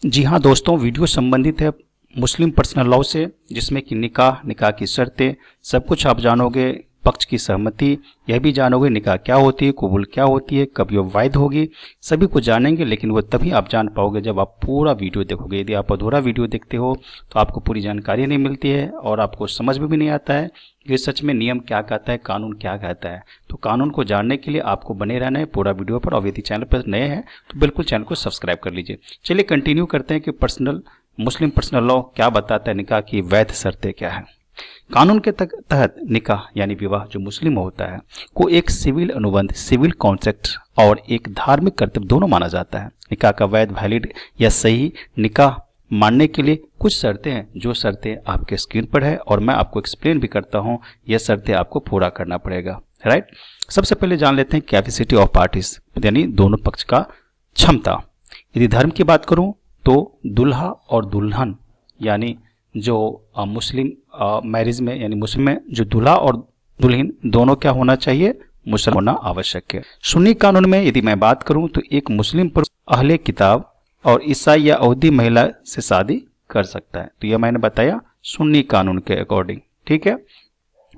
जी हाँ दोस्तों, वीडियो संबंधित है मुस्लिम पर्सनल लॉ से, जिसमें कि निकाह की शर्तें सब कुछ आप जानोगे, पक्ष की सहमति यह भी जानोगे, निकाह क्या होती है, कबूल क्या होती है, कब यह वैध होगी, सभी कुछ जानेंगे। लेकिन वो तभी आप जान पाओगे जब आप पूरा वीडियो देखोगे। यदि आप अधूरा वीडियो देखते हो तो आपको पूरी जानकारी नहीं मिलती है और आपको समझ में भी नहीं आता है कि सच में नियम क्या कहता है, कानून क्या कहता है। तो कानून को जानने के लिए आपको बने रहना है पूरा वीडियो पर। और यदि चैनल पर नए हैं तो बिल्कुल चैनल को सब्सक्राइब कर लीजिए। चलिए कंटिन्यू करते हैं कि मुस्लिम पर्सनल लॉ क्या बताता है, निकाह की वैध शर्तें क्या है। कानून के तहत निकाह यानी विवाह जो मुस्लिम होता है को एक सिविल अनुबंध, सिविल कॉन्ट्रैक्ट और एक धार्मिक कर्तव्य दोनों माना जाता है। निकाह का वैलिड या सही निकाह मानने के लिए कुछ शर्तें हैं, जो शर्तें आपके स्क्रीन पर है और मैं आपको एक्सप्लेन भी करता हूं। यह शर्तें आपको पूरा करना पड़ेगा, राइट। सबसे पहले जान लेते हैं कैपेसिटी ऑफ पार्टीज, यानी दोनों पक्ष का क्षमता। यदि धर्म की बात करूं तो दूल्हा और दुल्हन यानी जो मुस्लिम मैरिज में यानी मुस्लिम में जो दूल्हा और दुल्हन दोनों क्या होना चाहिए, मुसलमान होना आवश्यक है। सुन्नी कानून में यदि मैं बात करूं तो एक मुस्लिम पुरुष अहले किताब और ईसाई या यहूदी महिला से शादी कर सकता है। तो यह मैंने बताया सुन्नी कानून के अकॉर्डिंग, ठीक है।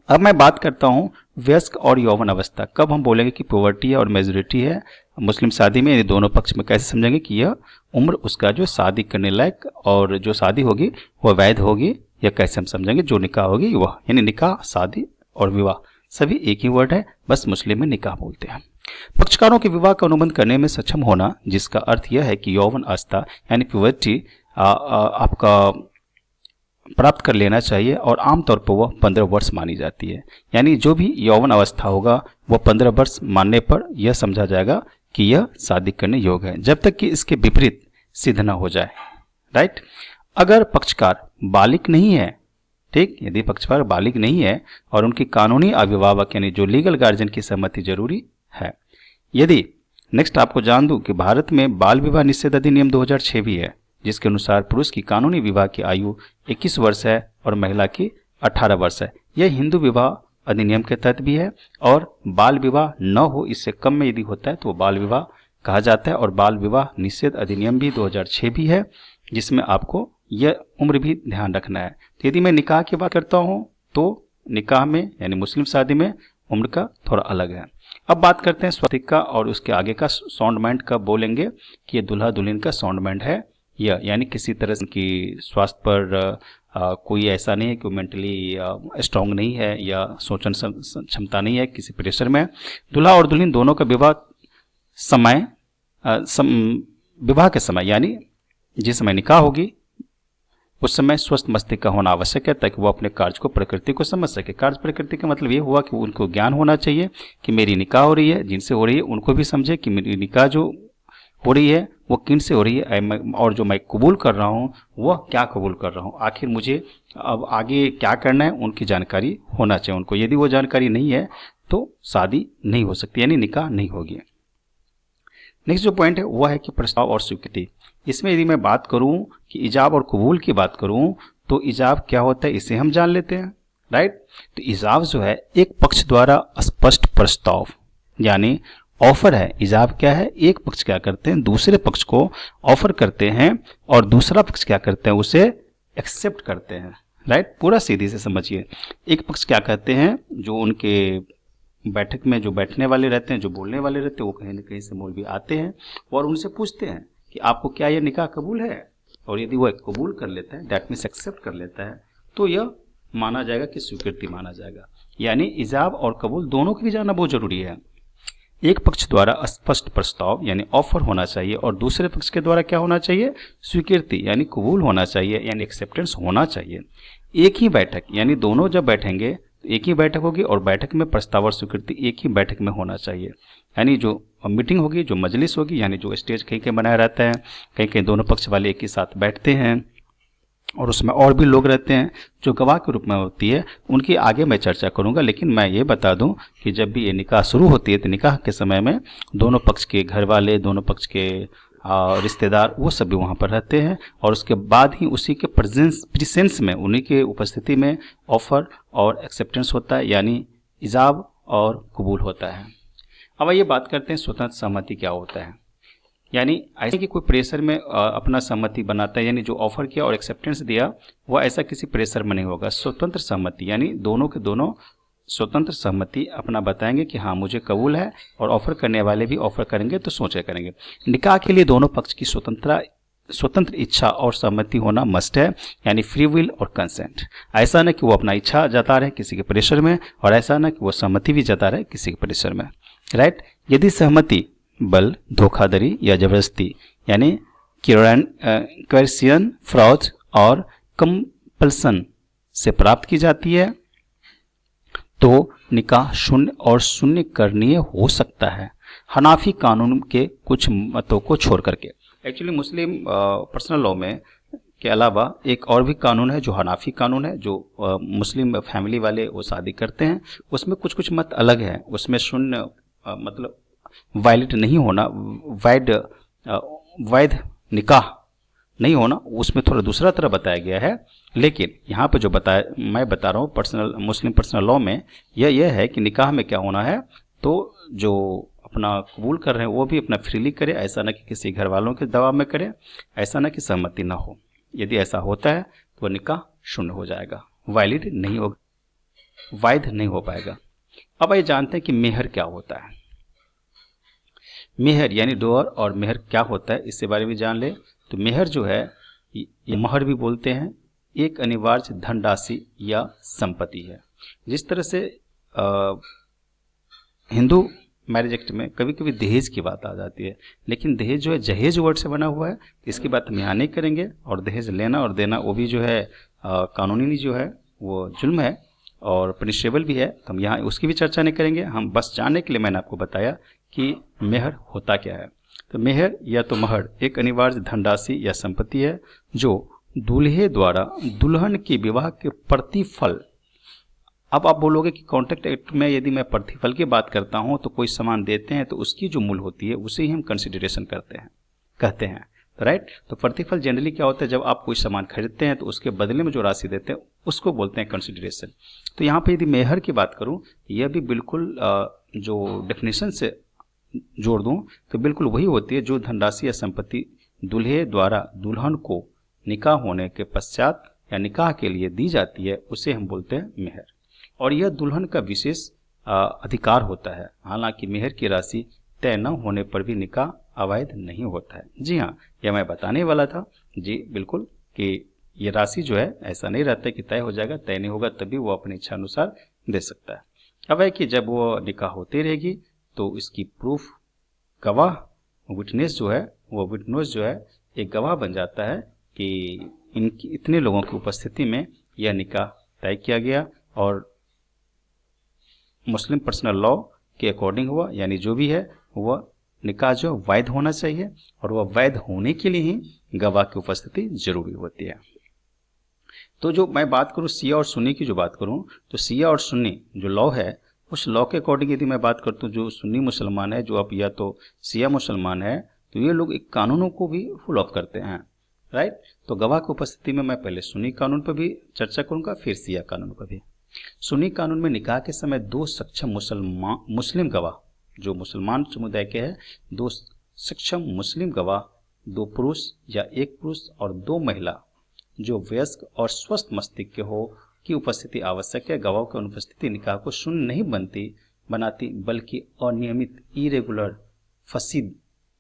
अब मैं बात करता हूं वयस्क और यौवन अवस्था। कब हम बोलेंगे कि प्योवर्टी है और मेजोरिटी है मुस्लिम शादी में, दोनों पक्ष में कैसे समझेंगे कि यह उम्र उसका जो शादी करने लायक और जो शादी होगी वह वैध होगी, या कैसे हम समझेंगे जो निकाह होगी वह, यानी निकाह, शादी और विवाह सभी एक ही वर्ड है, बस मुस्लिम में निकाह बोलते हैं। पक्षकारों के विवाह का अनुबंध करने में सक्षम होना, जिसका अर्थ यह है कि यौवन अवस्था यानी प्योवर्टी आपका प्राप्त कर लेना चाहिए और आमतौर पर वह 15 वर्ष मानी जाती है। यानी जो भी यौवन अवस्था होगा वह 15 वर्ष मानने पर यह समझा जाएगा कि यह शादी करने योग्य है, जब तक कि इसके विपरीत सिद्ध न हो जाए, राइट। अगर पक्षकार बालिग नहीं है, ठीक, यदि पक्षकार बालिग नहीं है और उनकी कानूनी अभिभावक यानी जो लीगल गार्जियन की सहमति जरूरी है। यदि नेक्स्ट आपको जान दूं कि भारत में बाल विवाह निषेध अधिनियम 2006 भी है, जिसके अनुसार पुरुष की कानूनी विवाह की आयु 21 वर्ष है और महिला की 18 वर्ष है। यह हिंदू विवाह अधिनियम के तहत भी है और बाल विवाह न हो इससे कम में यदि होता है तो बाल विवाह कहा जाता है। और बाल विवाह निषेध अधिनियम भी 2006 भी है, जिसमें आपको यह उम्र भी ध्यान रखना है। तो यदि मैं निकाह की बात करता हूँ तो निकाह में यानी मुस्लिम शादी में उम्र का थोड़ा अलग है। अब बात करते हैं स्वास्तिक का और उसके आगे का साउंडमेंट का। बोलेंगे कि ये दूल्हा दुल्हन का साउंडमेंट है, यानी किसी तरह की स्वास्थ्य पर कोई ऐसा नहीं है कि मेंटली स्ट्रांग नहीं है या सोचन क्षमता नहीं है, किसी प्रेशर में। दूल्हा और दुल्हन दोनों का विवाह के समय यानी जिस समय निकाह होगी उस समय स्वस्थ मस्तिष्क का होना आवश्यक है, ताकि वो अपने कार्य को, प्रकृति को समझ सके। कार्य प्रकृति का मतलब ये हुआ कि उनको ज्ञान होना चाहिए कि मेरी निकाह हो रही है, जिनसे हो रही है उनको भी समझे कि मेरी निकाह जो हो रही है वो किन से हो रही है, और जो मैं कबूल कर रहा हूँ वह क्या कबूल कर रहा हूँ, आखिर मुझे अब आगे क्या करना है उनकी जानकारी होना चाहिए उनको। यदि वो जानकारी नहीं है तो शादी नहीं हो सकती, यानी निकाह नहीं होगी। नेक्स्ट जो पॉइंट है वह है कि प्रस्ताव और स्वीकृति। इसमें यदि मैं बात करूं कि इजाब और कबूल की बात करूं तो इजाब क्या होता है इसे हम जान लेते हैं, राइट। तो इजाब जो है एक पक्ष द्वारा स्पष्ट प्रस्ताव यानी ऑफर है। इजाब क्या है, एक पक्ष क्या करते हैं दूसरे पक्ष को ऑफर करते हैं और दूसरा पक्ष क्या करते हैं उसे एक्सेप्ट करते हैं, राइट। पूरा सीधी से समझिए। एक पक्ष क्या कहते हैं, जो उनके बैठक में जो बैठने वाले रहते हैं, जो बोलने वाले रहते हैं, वो कहीं ना कहीं से मौलवी आते हैं और उनसे पूछते हैं कि आपको क्या यह निकाह कबूल है, और यदि वह कबूल कर लेता है, दैट मीन्स एक्सेप्ट कर लेता है, तो यह माना जाएगा कि स्वीकृति माना जाएगा। यानी इजाब और कबूल दोनों को भी जानना बहुत जरूरी है। एक पक्ष द्वारा स्पष्ट प्रस्ताव यानी ऑफर होना चाहिए और दूसरे पक्ष के द्वारा क्या होना चाहिए, स्वीकृति यानी कबूल होना चाहिए, यानी एक्सेप्टेंस होना चाहिए। एक ही बैठक यानी दोनों जब बैठेंगे तो एक ही बैठक होगी और बैठक में प्रस्ताव और स्वीकृति एक ही बैठक में होना चाहिए। यानी जो मीटिंग होगी, जो मजलिस होगी, यानी जो स्टेज कहीं कहीं बनाया रहता है, कहीं कहीं दोनों पक्ष वाले एक ही साथ बैठते हैं और उसमें और भी लोग रहते हैं जो गवाह के रूप में होती है, उनकी आगे मैं चर्चा करूंगा। लेकिन मैं ये बता दूं कि जब भी ये निकाह शुरू होती है तो निकाह के समय में दोनों पक्ष के घर वाले, दोनों पक्ष के रिश्तेदार, वो सब भी वहाँ पर रहते हैं और उसके बाद ही उसी के प्रेजेंस में, उन्हीं के उपस्थिति में ऑफर और एक्सेप्टेंस होता है, यानी इजाब और कबूल होता है। अब आइए बात करते हैं स्वतंत्र सहमति क्या होता है। यानी ऐसे कि कोई प्रेशर में अपना सहमति बनाता है, यानी जो ऑफर किया और एक्सेप्टेंस दिया वो ऐसा किसी प्रेशर में नहीं होगा। स्वतंत्र सहमति यानी दोनों के दोनों स्वतंत्र सहमति अपना बताएंगे कि हाँ मुझे कबूल है, और ऑफर करने वाले भी ऑफर करेंगे तो सोचे करेंगे। निकाह के लिए दोनों पक्ष की स्वतंत्र इच्छा और सहमति होना मस्ट है, यानी फ्री विल और कंसेंट। ऐसा न कि वो अपना इच्छा जता रहे किसी के प्रेशर में, और ऐसा न कि वो सहमति भी जता रहे किसी के प्रेशर में, राइट। यदि सहमति बल, धोखाधड़ी या जबरदस्ती यानी क्वेर्सियन, फ्रॉड और कंपल्सन से प्राप्त की जाती है तो निकाह शून्य और शून्य करणीय हो सकता है, हनाफी कानून के कुछ मतों को छोड़ करके। एक्चुअली मुस्लिम पर्सनल लॉ में के अलावा एक और भी कानून है जो हनाफी कानून है, जो मुस्लिम फैमिली वाले वो शादी करते हैं, उसमें कुछ कुछ मत अलग है। उसमें शून्य मतलब वायलेट नहीं होना, वैध निकाह नहीं होना, उसमें थोड़ा दूसरा तरह बताया गया है। लेकिन यहाँ पे जो मैं बता रहा हूँ मुस्लिम पर्सनल लॉ में यह है कि निकाह में क्या होना है, तो जो अपना कबूल कर रहे हैं वो भी अपना फ्रीली करे, ऐसा ना कि किसी घर वालों के दबाव में करे, ऐसा ना कि सहमति ना हो। यदि ऐसा होता है तो निकाह शून्य हो जाएगा, वैलिड नहीं होगा, वैध नहीं हो पाएगा। अब ये जानते हैं कि मेहर क्या होता है। मेहर यानी डोअर और मेहर क्या होता है, इसके बारे में जान ले। तो मेहर जो है ये महर भी बोलते हैं, एक अनिवार्य धनराशि या संपत्ति है। जिस तरह से हिंदू मैरिज एक्ट में कभी कभी दहेज की बात आ जाती है, लेकिन दहेज जो है जहेज वर्ड से बना हुआ है, इसकी बात हम यहाँ नहीं करेंगे। और दहेज लेना और देना वो भी जो है कानूनी जो है वो जुल्म है और पनिशेबल भी है, तो हम यहाँ उसकी भी चर्चा नहीं करेंगे। हम बस जानने के लिए मैंने आपको बताया कि मेहर होता क्या है। तो मेहर या तो महर एक अनिवार्य धनराशि या संपत्ति है जो दूल्हे द्वारा दुल्हन के विवाह के प्रतिफल। अब आप बोलोगे कि कॉन्ट्रैक्ट एक्ट में यदि मैं प्रतिफल की बात करता हूं तो कोई सामान देते हैं तो उसकी जो मूल्य होती है उसे ही हम कंसिडरेशन कहते हैं, राइट। तो प्रतिफल जनरली क्या होता है, जब आप कोई सामान खरीदते हैं तो उसके बदले में जो राशि देते हैं उसको बोलते हैं कंसिडरेशन। तो यहाँ पे यदि मेहर की बात करूँ, यह भी बिल्कुल जो डेफिनेशन से जोड़ दूं तो बिल्कुल वही होती है जो धनराशि या संपत्ति दूल्हे द्वारा दुल्हन को निकाह होने के पश्चात या निकाह के लिए दी जाती है, उसे हम बोलते हैं मेहर। और यह दुल्हन का विशेष अधिकार होता है। हालांकि मेहर की राशि तय न होने पर भी निकाह अवैध नहीं होता है। जी हाँ, यह मैं बताने वाला था जी बिल्कुल कि ये राशि जो है ऐसा नहीं रहता है कि तय हो जाएगा, तय नहीं होगा तभी वो अपनी इच्छा अनुसार दे सकता है। अब है कि जब वो निकाह होती रहेगी तो इसकी प्रूफ गवाह विटनेस जो है एक गवाह बन जाता है कि इनकी इतने लोगों की उपस्थिति में यह निकाह तय किया गया और मुस्लिम पर्सनल लॉ के अकॉर्डिंग हुआ, यानी जो भी है वह निकाह जो वैध होना चाहिए, और वह वैध होने के लिए ही गवाह की उपस्थिति जरूरी होती है। तो जो मैं बात करूँ शिया और सुन्नी की जो बात करूँ, तो शिया और सुन्नी जो लॉ है उस लॉ के अकॉर्डिंग यदि मैं बात करता हूँ, जो सुन्नी मुसलमान है, जो अब या तो शिया मुसलमान है, तो ये लोग एक कानूनों को भी फॉलो अप करते हैं, राइट। तो गवाह की उपस्थिति में मैं पहले सुन्नी कानून पर भी चर्चा करूंगा, फिर शिया कानून पर भी। सुन्नी कानून में निकाह के समय दो सक्षम मुस्लिम गवाह, जो मुसलमान समुदाय के हैं, दो सक्षम मुस्लिम गवाह, दो पुरुष या एक पुरुष और दो महिला जो वयस्क और स्वस्थ मस्तिष्क के हो की उपस्थिति आवश्यक है। गवाहों की अनुपस्थिति निकाह को शून्य नहीं बनाती बल्कि अनियमित इरेगुलर फसीद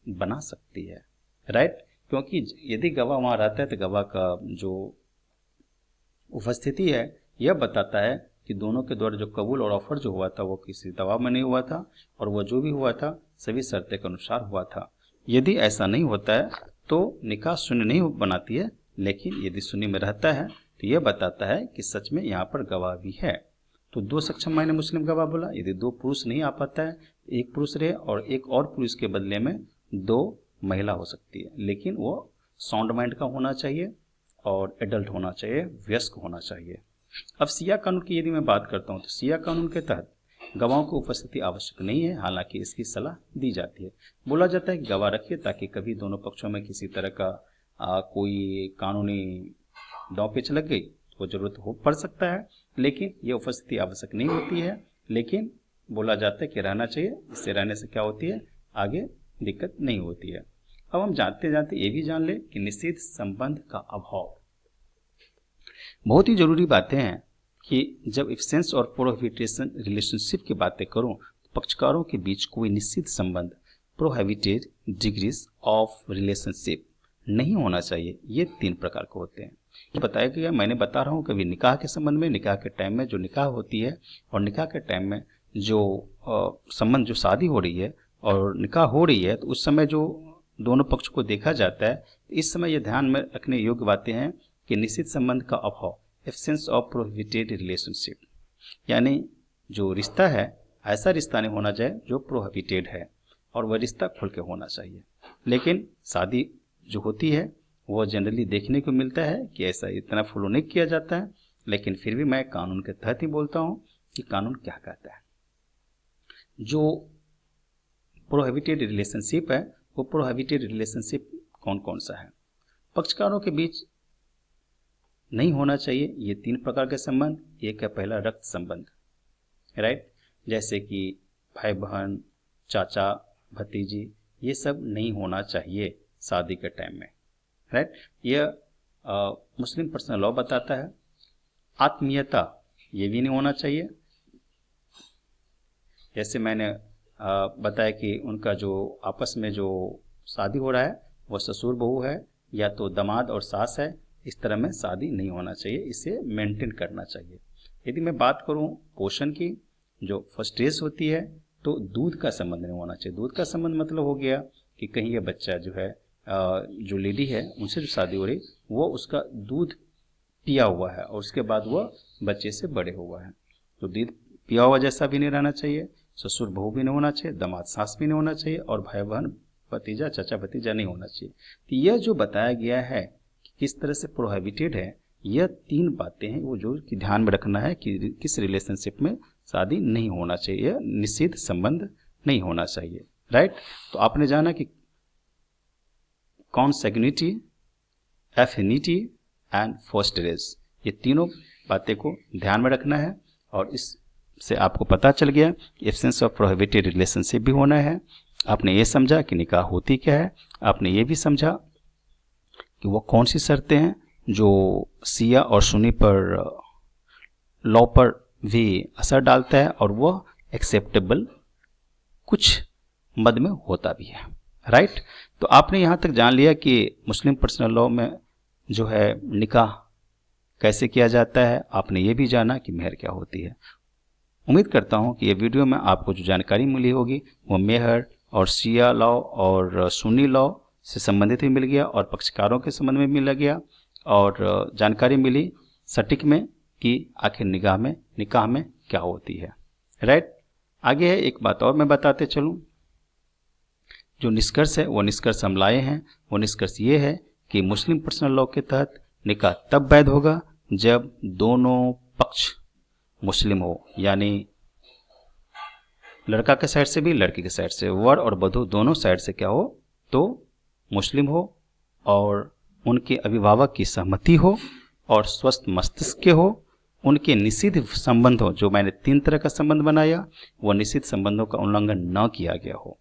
बना सकती है, राइट। क्योंकि यदि गवाह वहाँ रहता है तो गवाह का जो उपस्थिति है यह बताता है कि दोनों के द्वारा जो कबूल और ऑफर जो हुआ था वो किसी दबाव में नहीं हुआ था, और वह जो भी हुआ था सभी शर्तें के अनुसार हुआ था। यदि ऐसा नहीं होता है तो निकाह शून्य नहीं बनाती है, लेकिन यदि शून्य में रहता है तो यह बताता है कि सच में यहाँ पर गवाह भी है। तो दो सक्षम मायने मुस्लिम गवाह बोला, यदि दो पुरुष नहीं आ पाता है, एक पुरुष रहे और एक और पुरुष के बदले में दो महिला हो सकती है, लेकिन वो साउंड माइंड का होना चाहिए और एडल्ट होना चाहिए, वयस्क होना चाहिए। अब शिया कानून की यदि मैं बात करता हूँ तो शिया कानून के तहत गवाहों की उपस्थिति आवश्यक नहीं है, हालांकि इसकी सलाह दी जाती है। बोला जाता है कि गवाह रखिए ताकि कभी दोनों पक्षों में किसी तरह का कोई कानूनी दांव पेच लग गई तो जरूरत हो पड़ सकता है, लेकिन यह उपस्थिति आवश्यक नहीं होती है। लेकिन बोला जाता है कि रहना चाहिए, इससे रहने से क्या होती है, आगे दिक्कत नहीं होती है। अब हम जानते जानते ये भी जान ले कि निषिद्ध संबंध का अभाव। बहुत ही जरूरी बातें हैं कि जब एब्सेंस और प्रोहिबिटेशन रिलेशनशिप की बातें करूं तो पक्षकारों के बीच कोई निश्चित संबंध प्रोहिबिटेड डिग्रीज ऑफ रिलेशनशिप नहीं होना चाहिए। ये 3 प्रकार के होते हैं। ये बताया गया, मैंने बता रहा हूँ, कभी निकाह के संबंध में, निकाह के टाइम में जो निकाह होती है और निकाह के टाइम में जो संबंध जो शादी हो रही है और निकाह हो रही है, तो उस समय जो दोनों पक्ष को देखा जाता है, इस समय ये ध्यान में रखने योग्य बातें हैं कि निश्चित संबंध का अभाव, एब्सेंस ऑफ प्रोहिबिटेड रिलेशनशिप, यानी जो रिश्ता है ऐसा रिश्ता नहीं होना चाहिए जो प्रोहिबिटेड है और वह रिश्ता खुल के होना चाहिए। लेकिन शादी जो होती है वो जनरली देखने को मिलता है कि ऐसा इतना फॉलो नहीं किया जाता है, लेकिन फिर भी मैं कानून के तहत ही बोलता हूँ कि कानून क्या कहता है। जो प्रोहिबिटेड रिलेशनशिप है वो प्रोहिबिटेड रिलेशनशिप कौन कौन सा है? पक्षकारों के बीच नहीं होना चाहिए ये 3 प्रकार के संबंध। एक है पहला रक्त संबंध, राइट, जैसे कि भाई बहन, चाचा भतीजी, ये सब नहीं होना चाहिए शादी के टाइम में, राइट। यह मुस्लिम पर्सनल लॉ बताता है। आत्मीयता ये भी नहीं होना चाहिए। जैसे मैंने बताया कि उनका जो आपस में जो शादी हो रहा है वो ससुर बहू है या तो दामाद और सास है, इस तरह में शादी नहीं होना चाहिए, इसे मेंटेन करना चाहिए। यदि मैं बात करूं पोषण की, जो फर्स्ट एज होती है, तो दूध का संबंध नहीं होना चाहिए। दूध का संबंध मतलब हो गया कि कहीं ये बच्चा जो है जो लेडी है उनसे जो शादी हो रही वो उसका दूध पिया हुआ है और उसके बाद वह बच्चे से बड़े हुआ है, तो दूध पिया हुआ जैसा भी नहीं रहना चाहिए। ससुर बहू भी नहीं होना चाहिए, दामाद सास भी नहीं होना चाहिए और भाई बहन भतीजा चाचा भतीजा नहीं होना चाहिए। तो यह जो बताया गया है कि किस तरह से प्रोहिबिटेड है, यह 3 बातें हैं वो जो कि ध्यान में रखना है कि किस रिलेशनशिप में शादी नहीं होना चाहिए, निषिद्ध संबंध नहीं होना चाहिए, राइट। तो आपने जाना कि कॉन्सैग्निटी, एफिनिटी एंड फोस्टरेज, ये तीनों बातें को ध्यान में रखना है और इससे आपको पता चल गया कि एब्सेंस ऑफ प्रोहिबिटेड रिलेशनशिप भी होना है। आपने ये समझा कि निकाह होती क्या है, आपने ये भी समझा कि वो कौन सी शर्तें हैं जो शिया और सुन्नी पर लॉ पर भी असर डालता है और वह एक्सेप्टेबल कुछ मद में होता भी है, राइट। तो आपने यहाँ तक जान लिया कि मुस्लिम पर्सनल लॉ में जो है निकाह कैसे किया जाता है। आपने ये भी जाना कि मेहर क्या होती है। उम्मीद करता हूँ कि ये वीडियो में आपको जो जानकारी मिली होगी वो मेहर और शिया लॉ और सुन्नी लॉ से संबंधित भी मिल गया और पक्षकारों के संबंध में मिल गया और जानकारी मिली सटीक में कि आखिर निकाह में क्या होती है, राइट। आगे है एक बात और मैं बताते चलूँ, जो निष्कर्ष है वो निष्कर्ष हम लाए हैं। वो निष्कर्ष ये है कि मुस्लिम पर्सनल लॉ के तहत निकाह तब वैध होगा जब दोनों पक्ष मुस्लिम हो, यानी लड़का के साइड से भी लड़की के साइड से, वर और वधू दोनों साइड से क्या हो तो मुस्लिम हो और उनके अभिभावक की सहमति हो और स्वस्थ मस्तिष्क के हो, उनके निषिद्ध संबंध हो, जो मैंने 3 तरह का संबंध बनाया वो निषिद्ध संबंधों का उल्लंघन न किया गया हो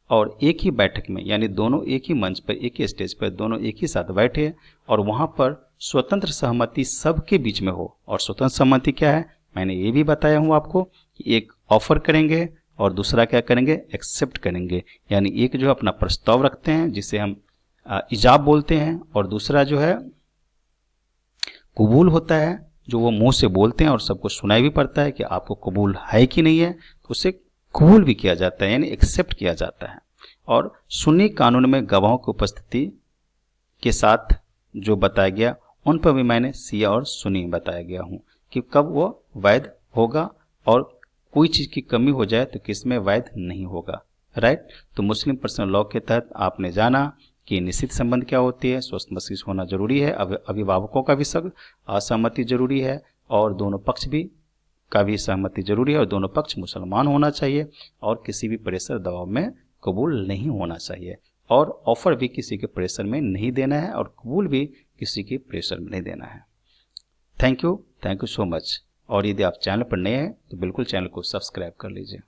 और एक ही बैठक में, यानी दोनों एक ही मंच पर, एक ही स्टेज पर दोनों एक ही साथ बैठे और वहाँ पर स्वतंत्र सहमति सबके बीच में हो। और स्वतंत्र सहमति क्या है मैंने ये भी बताया हूँ आपको कि एक ऑफर करेंगे और दूसरा क्या करेंगे, एक्सेप्ट करेंगे, यानी एक जो अपना प्रस्ताव रखते हैं जिसे हम इजाब बोलते हैं और दूसरा जो है कबूल होता है, जो वो मुंह से बोलते हैं और सबको सुनाई भी पड़ता है कि आपको कबूल है कि नहीं है, तो उसे कबूल भी किया जाता है, यानी एक्सेप्ट किया जाता है। और सुन्नी कानून में गवाहों की उपस्थिति के साथ जो बताया गया उन पर भी मैंने शिया और सुन्नी बताया गया हूँ कि कब वो वैध होगा और कोई चीज़ की कमी हो जाए तो किसमें वैध नहीं होगा, राइट। तो मुस्लिम पर्सनल लॉ के तहत आपने जाना कि निश्चित संबंध क्या होती है, स्वस्थ मस्तिष्क होना जरूरी है, अभिभावकों का भी सब असहमति जरूरी है और दोनों पक्ष भी का भी सहमति जरूरी है और दोनों पक्ष मुसलमान होना चाहिए और किसी भी प्रेशर दबाव में कबूल नहीं होना चाहिए और ऑफर भी किसी के प्रेशर में नहीं देना है और कबूल भी किसी के प्रेशर में नहीं देना है। Thank you so much. और यदि आप चैनल पर नए हैं तो बिल्कुल चैनल को सब्सक्राइब कर लीजिए।